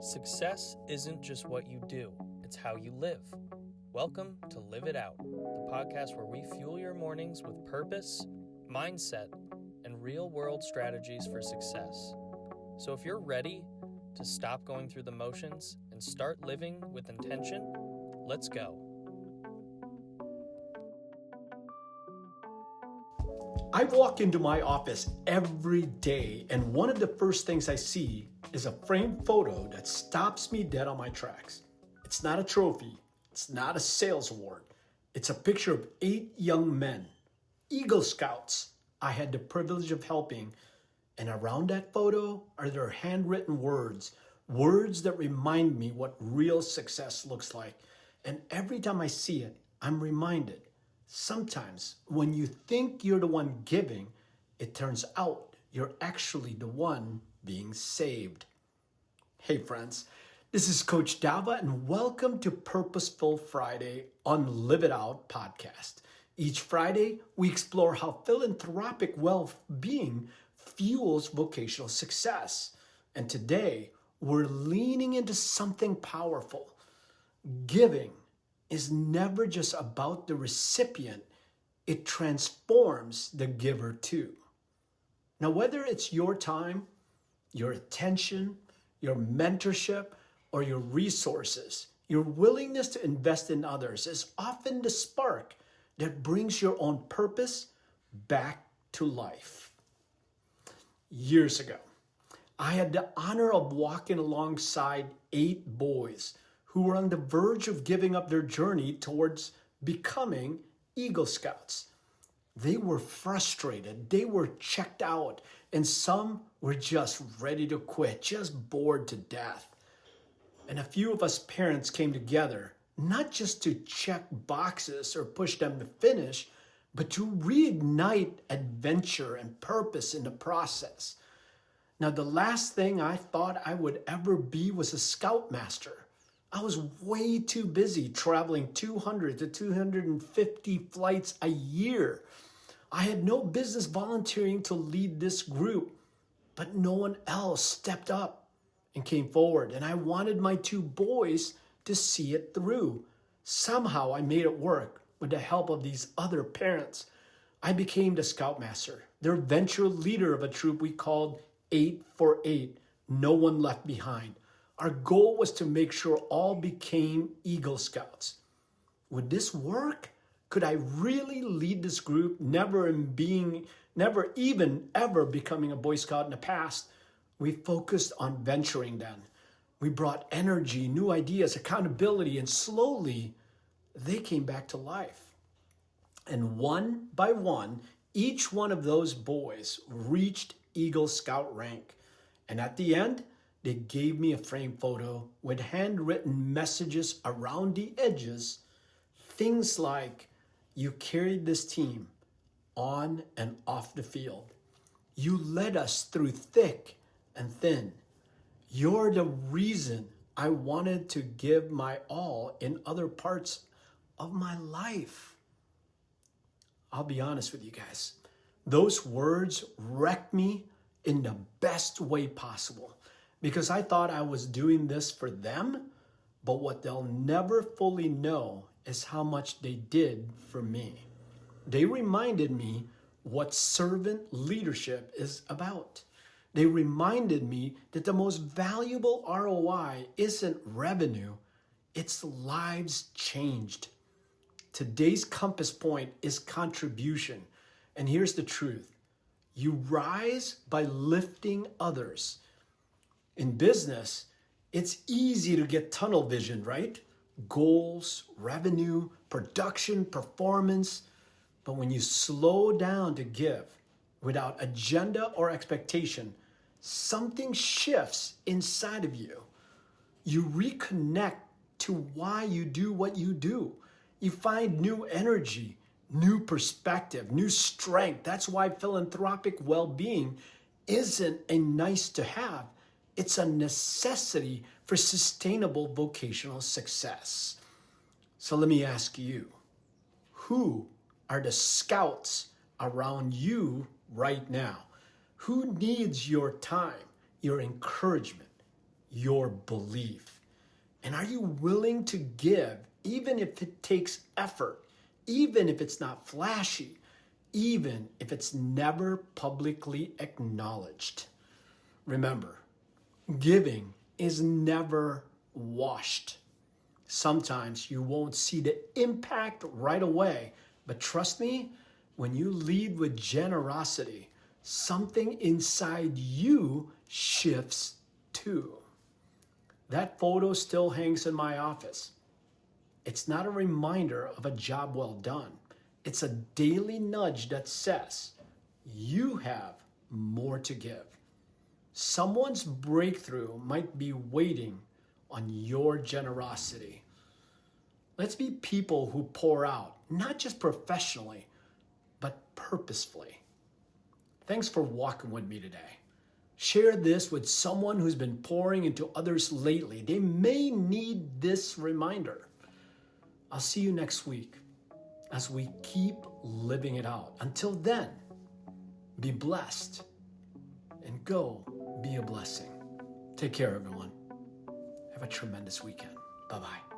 Success isn't just what you do, it's how you live. Welcome to Live It Out, the podcast where we fuel your mornings with purpose, mindset, and real-world strategies for success. So if you're ready to stop going through the motions and start living with intention, let's go. I walk into my office every day, and one of the first things I see is a framed photo that stops me dead on my tracks. It's not a trophy. It's not a sales award. It's a picture of 8 young men, Eagle Scouts I had the privilege of helping. And around that photo are their handwritten words that remind me what real success looks like. And every time I see it, I'm reminded, sometimes when you think you're the one giving, it turns out you're actually the one being saved. Hey friends, this is Coach Dava and welcome to Purposeful Friday on Live It Out podcast. Each Friday, we explore how philanthropic well-being fuels vocational success. And today, we're leaning into something powerful. Giving is never just about the recipient, it transforms the giver too. Now, whether it's your time, your attention, your mentorship, or your resources, your willingness to invest in others is often the spark that brings your own purpose back to life. Years ago, I had the honor of walking alongside 8 boys who were on the verge of giving up their journey towards becoming Eagle Scouts. They were frustrated, they were checked out, and some were just ready to quit, just bored to death. And a few of us parents came together, not just to check boxes or push them to finish, but to reignite adventure and purpose in the process. Now, the last thing I thought I would ever be was a scoutmaster. I was way too busy traveling 200 to 250 flights a year. I had no business volunteering to lead this group, but no one else stepped up and came forward. And I wanted my 2 boys to see it through. Somehow I made it work with the help of these other parents. I became the scoutmaster, their venture leader of a troop we called 8 for 8, no one left behind. Our goal was to make sure all became Eagle Scouts. Would this work? Could I really lead this group, never even ever becoming a Boy Scout in the past? We focused on venturing then. We brought energy, new ideas, accountability, and slowly they came back to life. And one by one, each one of those boys reached Eagle Scout rank. And at the end, they gave me a framed photo with handwritten messages around the edges. Things like, you carried this team on and off the field. You led us through thick and thin. You're the reason I wanted to give my all in other parts of my life. I'll be honest with you guys. Those words wrecked me in the best way possible because I thought I was doing this for them, but what they'll never fully know is how much they did for me. They reminded me what servant leadership is about. They reminded me that the most valuable ROI isn't revenue, it's lives changed. Today's compass point is contribution. And here's the truth. You rise by lifting others. In business, it's easy to get tunnel vision, right? Goals, revenue, production, performance. But when you slow down to give without agenda or expectation, something shifts inside of you. You reconnect to why you do what you do. You find new energy, new perspective, new strength. That's why philanthropic well-being isn't a nice to have. It's a necessity for sustainable vocational success. So let me ask you, who are the scouts around you right now? Who needs your time, your encouragement, your belief? And are you willing to give, even if it takes effort, even if it's not flashy, even if it's never publicly acknowledged? Remember, giving is never washed. Sometimes you won't see the impact right away, but trust me, when you lead with generosity, something inside you shifts too. That photo still hangs in my office. It's not a reminder of a job well done. It's a daily nudge that says, you have more to give. Someone's breakthrough might be waiting on your generosity. Let's be people who pour out, not just professionally, but purposefully. Thanks for walking with me today. Share this with someone who's been pouring into others lately. They may need this reminder. I'll see you next week as we keep living it out. Until then, be blessed and go be a blessing. Take care, everyone. Have a tremendous weekend. Bye-bye.